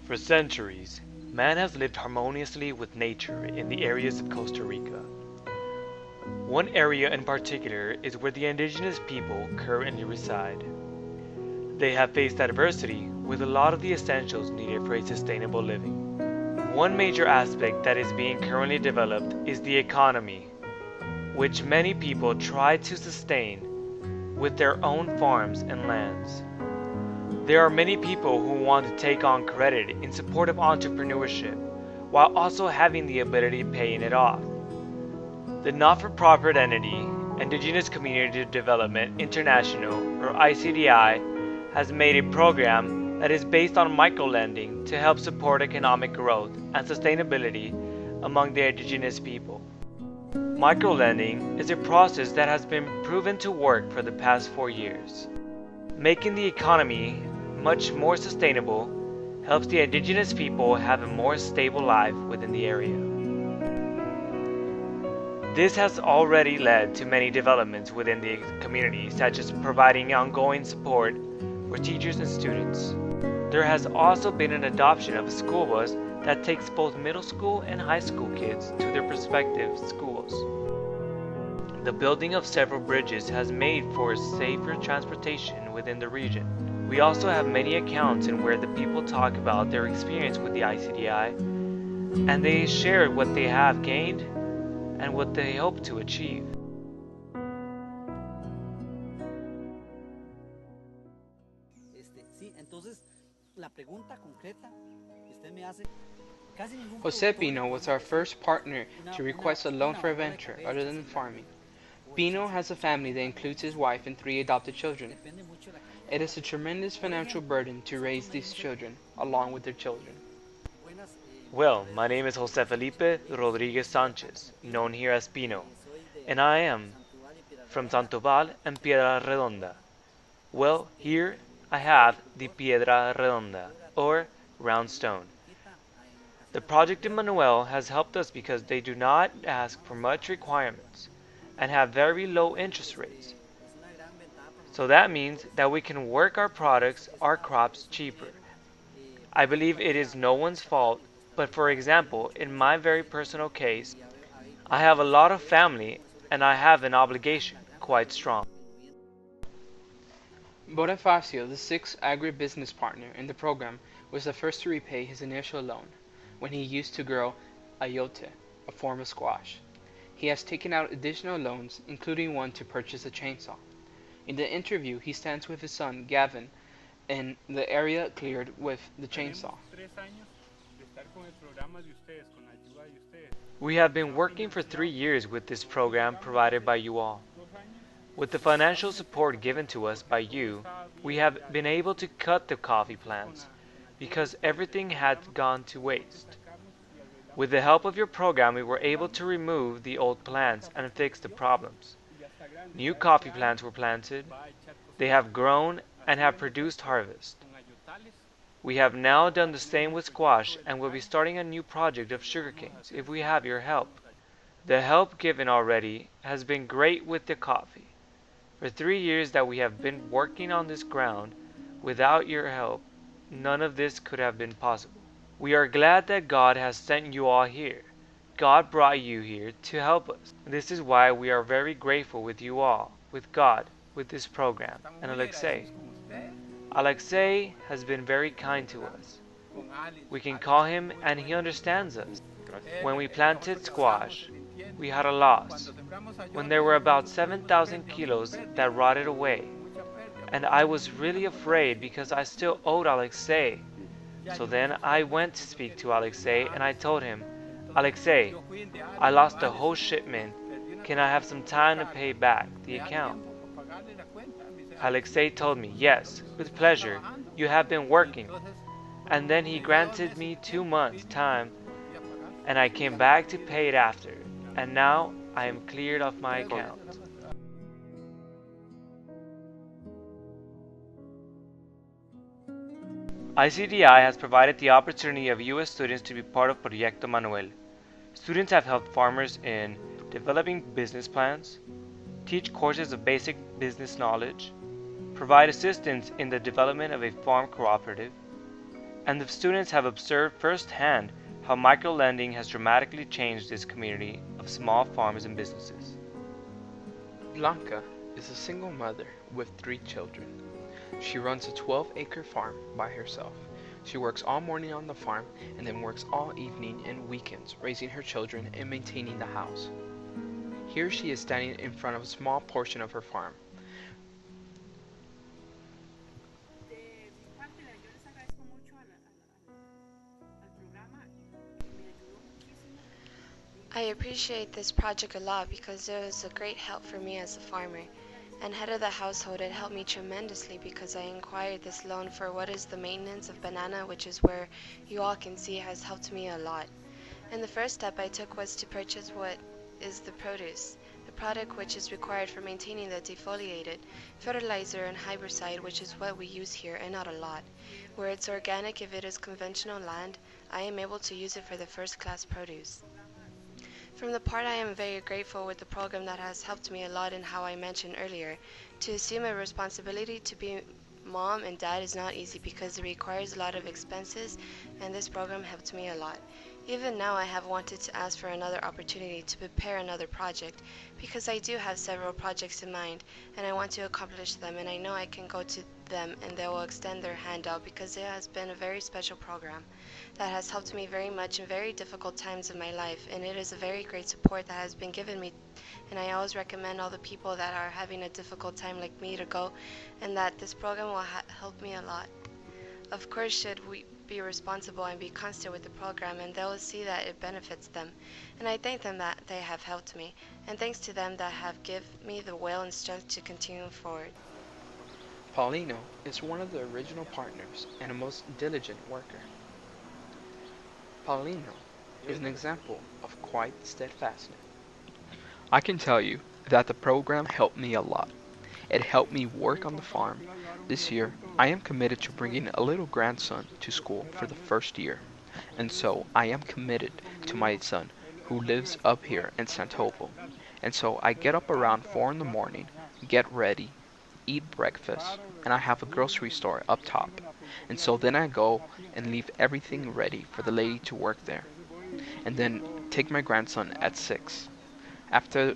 For centuries, man has lived harmoniously with nature in the areas of Costa Rica. One area in particular is where the indigenous people currently reside. They have faced adversity with a lot of the essentials needed for a sustainable living. One major aspect that is being currently developed is the economy, which many people try to sustain with their own farms and lands. There are many people who want to take on credit in support of entrepreneurship, while also having the ability of paying it off. The not-for-profit entity, Indigenous Community Development International, or ICDI, has made a program that is based on microlending to help support economic growth and sustainability among the indigenous people. Microlending is a process that has been proven to work for the past 4 years. Making the economy much more sustainable helps the indigenous people have a more stable life within the area. This has already led to many developments within the community, such as providing ongoing support for teachers and students. There has also been an adoption of a school bus that takes both middle school and high school kids to their respective schools. The building of several bridges has made for safer transportation within the region. We also have many accounts in where the people talk about their experience with the ICDI, and they share what they have gained and what they hope to achieve. Jose Pino was our first partner to request a loan for a venture other than farming. Pino has a family that includes his wife and 3 adopted children. It is a tremendous financial burden to raise these children, along with their children. Well, my name is Jose Felipe Rodriguez Sanchez, known here as Pino, and I am from Santoval and Piedra Redonda. Well, here I have the Piedra Redonda, or round stone. The project in Manuel has helped us because they do not ask for much requirements and have very low interest rates. So that means that we can work our products, our crops cheaper. I believe it is no one's fault, but for example, in my very personal case, I have a lot of family and I have an obligation quite strong. Bonifacio, the 6th agribusiness partner in the program, was the first to repay his initial loan when he used to grow ayote, a form of squash. He has taken out additional loans, including one to purchase a chainsaw. In the interview, he stands with his son, Gavin, in the area cleared with the chainsaw. We have been working for 3 years with this program provided by you all. With the financial support given to us by you, we have been able to cut the coffee plants because everything had gone to waste. With the help of your program, we were able to remove the old plants and fix the problems. New coffee plants were planted, they have grown and have produced harvest. We have now done the same with squash and will be starting a new project of sugarcanes if we have your help. The help given already has been great with the coffee. For 3 years that we have been working on this ground, without your help, none of this could have been possible. We are glad that God has sent you all here. God brought you here to help us. This is why we are very grateful with you all, with God, with this program, and Alexei. Alexei has been very kind to us. We can call him and he understands us. When we planted squash, we had a loss. When there were about 7,000 kilos that rotted away. And I was really afraid because I still owed Alexei. So then I went to speak to Alexei and I told him, Alexei, I lost the whole shipment. Can I have some time to pay back the account? Alexei told me, yes, with pleasure. You have been working. And then he granted me 2 months' time and I came back to pay it after. And now I am cleared of my account. ICDI has provided the opportunity of U.S. students to be part of Proyecto Manuel. Students have helped farmers in developing business plans, teach courses of basic business knowledge, provide assistance in the development of a farm cooperative, and the students have observed firsthand how microlending has dramatically changed this community of small farms and businesses. Blanca is a single mother with 3 children. She runs a 12-acre farm by herself. She works all morning on the farm and then works all evening and weekends raising her children and maintaining the house. Here she is standing in front of a small portion of her farm. I appreciate this project a lot because it was a great help for me as a farmer. And head of the household, it helped me tremendously because I inquired this loan for what is the maintenance of banana, which is where you all can see has helped me a lot. And the first step I took was to purchase what is the produce, the product which is required for maintaining the defoliated, fertilizer and herbicide, which is what we use here and not a lot. Where it's organic, if it is conventional land, I am able to use it for the first class produce. From the part I am very grateful with the program that has helped me a lot in how I mentioned earlier. To assume a responsibility to be mom and dad is not easy because it requires a lot of expenses, and this program helped me a lot. Even now I have wanted to ask for another opportunity to prepare another project because I do have several projects in mind and I want to accomplish them, and I know I can go to them and they will extend their hand out because it has been a very special program that has helped me very much in very difficult times of my life, and it is a very great support that has been given me, and I always recommend all the people that are having a difficult time like me to go, and that this program will help me a lot. Of course, should we be responsible and be constant with the program, and they will see that it benefits them, and I thank them that they have helped me, and thanks to them that have given me the will and strength to continue forward. Paulino is one of the original partners and a most diligent worker. Paulino is an example of quiet steadfastness. I can tell you that the program helped me a lot. It helped me work on the farm. This year, I am committed to bringing a little grandson to school for the first year, and so I am committed to my son who lives up here in Santopo. And so I get up around 4 in the morning, get ready, eat breakfast, and I have a grocery store up top. And so then I go and leave everything ready for the lady to work there. And then take my grandson at 6. After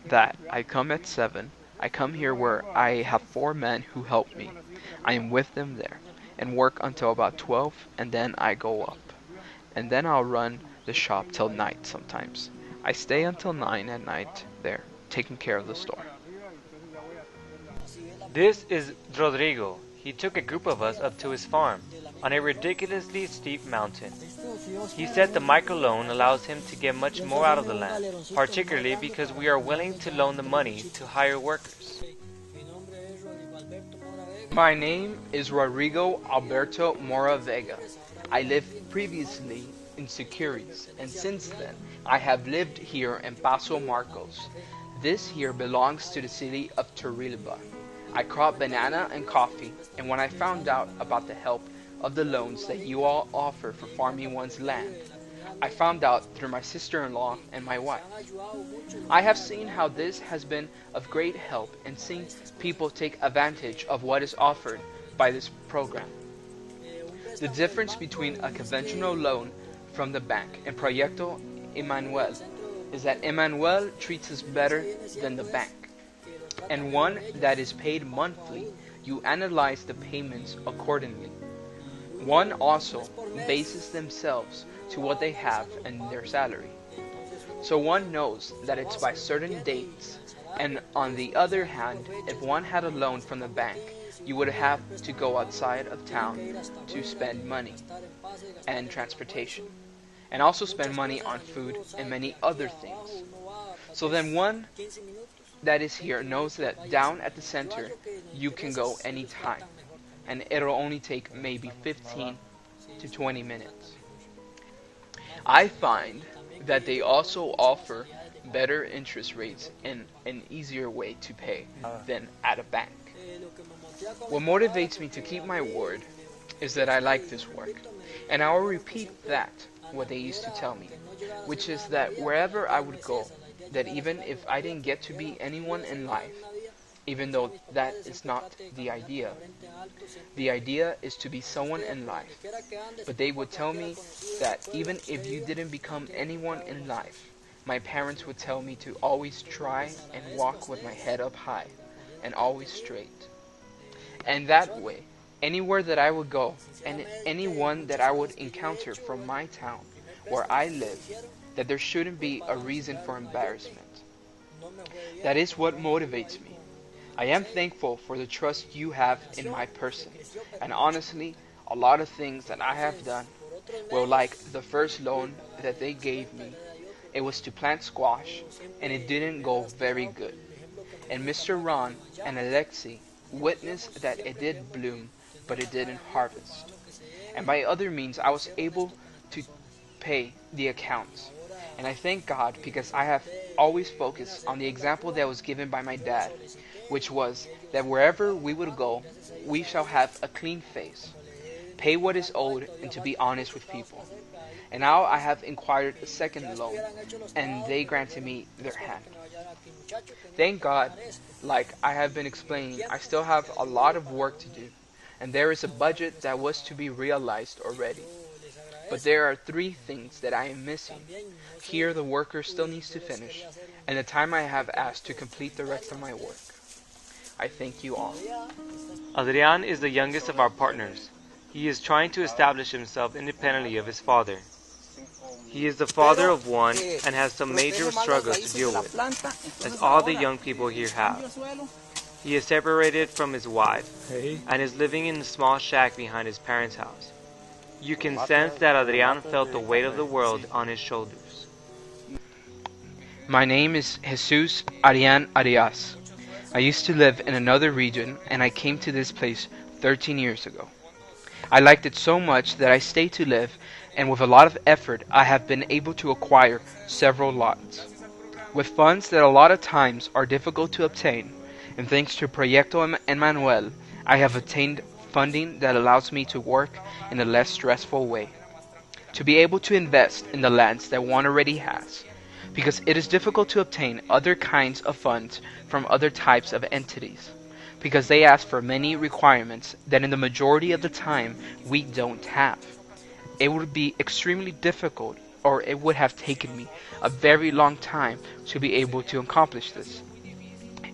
that, I come at 7. I come here where I have 4 men who help me. I am with them there and work until about 12, and then I go up. And then I'll run the shop till night sometimes. I stay until 9 at night there, taking care of the store. This is Rodrigo. He took a group of us up to his farm, on a ridiculously steep mountain. He said the microloan allows him to get much more out of the land, particularly because we are willing to loan the money to hire workers. My name is Rodrigo Alberto Mora Vega. I lived previously in Securities, and since then I have lived here in Paso Marcos. This here belongs to the city of Turrialba. I crop banana and coffee, and when I found out about the help of the loans that you all offer for farming one's land, I found out through my sister-in-law and my wife. I have seen how this has been of great help and seen people take advantage of what is offered by this program. The difference between a conventional loan from the bank and Proyecto Emmanuel is that Emmanuel treats us better than the bank. And one that is paid monthly, you analyze the payments accordingly. One also bases themselves to what they have and their salary. So one knows that it's by certain dates, and on the other hand, if one had a loan from the bank, you would have to go outside of town to spend money and transportation, and also spend money on food and many other things. So then one that is here knows that down at the center you can go anytime, and it'll only take maybe 15 to 20 minutes. I find that they also offer better interest rates and an easier way to pay than at a bank. What motivates me to keep my word is that I like this work, and I will repeat that, what they used to tell me, which is that wherever I would go, that even if I didn't get to be anyone in life, even though that is not the idea. The idea is to be someone in life. But they would tell me that even if you didn't become anyone in life, my parents would tell me to always try and walk with my head up high and always straight. And that way, anywhere that I would go and anyone that I would encounter from my town where I live, that there shouldn't be a reason for embarrassment. That is what motivates me. I am thankful for the trust you have in my person. And honestly, a lot of things that I have done, well, like the first loan that they gave me, it was to plant squash, and it didn't go very good. And Mr. Ron and Alexi witnessed that it did bloom, but it didn't harvest. And by other means, I was able to pay the accounts. And I thank God because I have always focused on the example that was given by my dad, which was that wherever we would go, we shall have a clean face, pay what is owed, and to be honest with people. And now I have inquired a second loan, and they granted me their hand. Thank God, like I have been explaining, I still have a lot of work to do, and there is a budget that was to be realized already. But there are 3 things that I am missing. Here the worker still needs to finish, and the time I have asked to complete the rest of my work. I thank you all. Adrian is the youngest of our partners. He is trying to establish himself independently of his father. He is the father of one and has some major struggles to deal with, as all the young people here have. He is separated from his wife and is living in a small shack behind his parents' house. You can sense that Adrian felt the weight of the world on his shoulders. My name is Jesus Arian Arias. I used to live in another region, and I came to this place 13 years ago. I liked it so much that I stayed to live, and with a lot of effort I have been able to acquire several lots. With funds that a lot of times are difficult to obtain, and thanks to Proyecto Emmanuel, I have obtained funding that allows me to work in a less stressful way. To be able to invest in the lands that one already has, because it is difficult to obtain other kinds of funds from other types of entities, because they ask for many requirements that in the majority of the time we don't have. It would be extremely difficult, or it would have taken me a very long time to be able to accomplish this.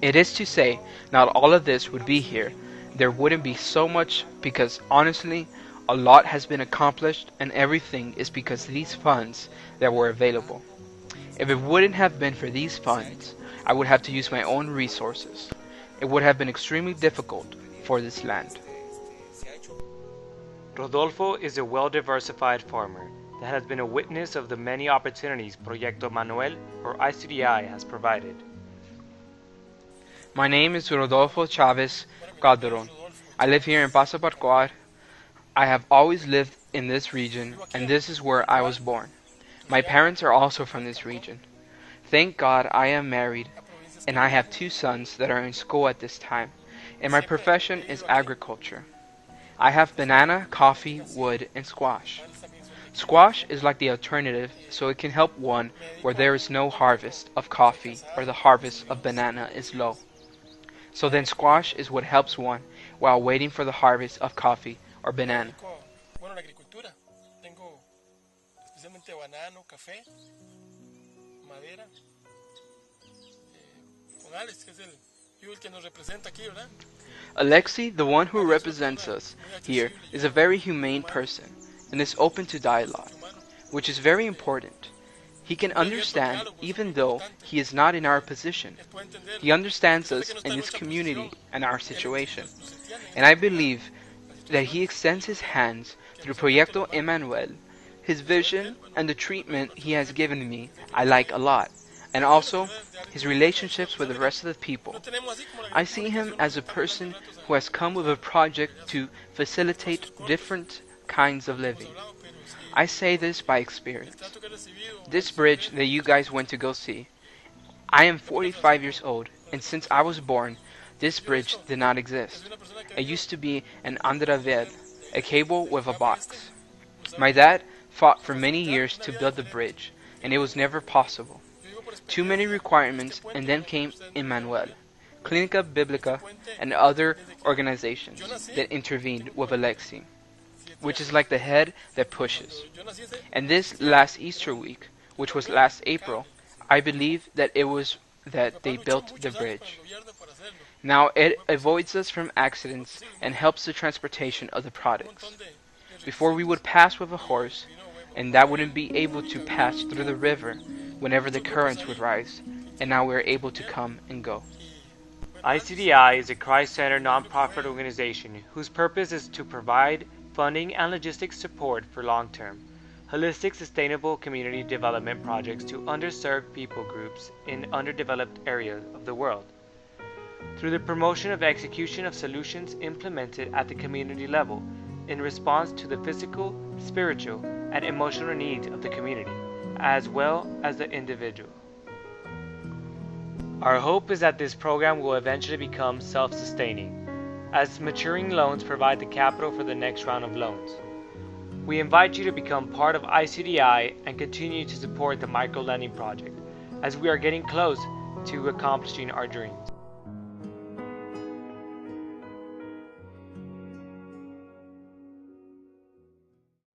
It is to say, not all of this would be here. There wouldn't be so much because honestly, a lot has been accomplished and everything is because of these funds that were available. If it wouldn't have been for these funds, I would have to use my own resources. It would have been extremely difficult for this land. Rodolfo is a well-diversified farmer that has been a witness of the many opportunities Proyecto Manuel or ICDI has provided. My name is Rodolfo Chavez Calderon. I live here in Paso Parcuar. I have always lived in this region, and this is where I was born. My parents are also from this region. Thank God I am married, and I have 2 sons that are in school at this time, and my profession is agriculture. I have banana, coffee, wood, and squash. Squash is like the alternative, so it can help one where there is no harvest of coffee or the harvest of banana is low. So then squash is what helps one while waiting for the harvest of coffee or banana. Bueno, la agricultura. Tengo especialmente banano, café, madera, con Alex, que es el que nos representa aquí, ¿verdad? Alexi, the one who represents us here, is a very humane person and is open to dialogue, which is very important. He can understand even though he is not in our position. He understands us in this community and our situation. And I believe that he extends his hands through Proyecto Emmanuel. His vision and the treatment he has given me I like a lot. And also his relationships with the rest of the people. I see him as a person who has come with a project to facilitate different kinds of living. I say this by experience. This bridge that you guys went to go see, I am 45 years old, and since I was born, this bridge did not exist. It used to be an andraved, a cable with a box. My dad fought for many years to build the bridge, and it was never possible. Too many requirements, and then came Emmanuel, Clinica Biblica, and other organizations that intervened with Alexi, which is like the head that pushes. And this last Easter week, which was last April, I believe that it was that they built the bridge. Now it avoids us from accidents and helps the transportation of the products. Before we would pass with a horse, and that wouldn't be able to pass through the river whenever the currents would rise, and now we're able to come and go. ICDI is a Christ-centered nonprofit organization whose purpose is to provide funding and logistics support for long-term, holistic, sustainable community development projects to underserved people groups in underdeveloped areas of the world, through the promotion of execution of solutions implemented at the community level in response to the physical, spiritual, and emotional needs of the community, as well as the individual. Our hope is that this program will eventually become self-sustaining, as maturing loans provide the capital for the next round of loans. We invite you to become part of ICDI and continue to support the Microlending project, as we are getting close to accomplishing our dreams.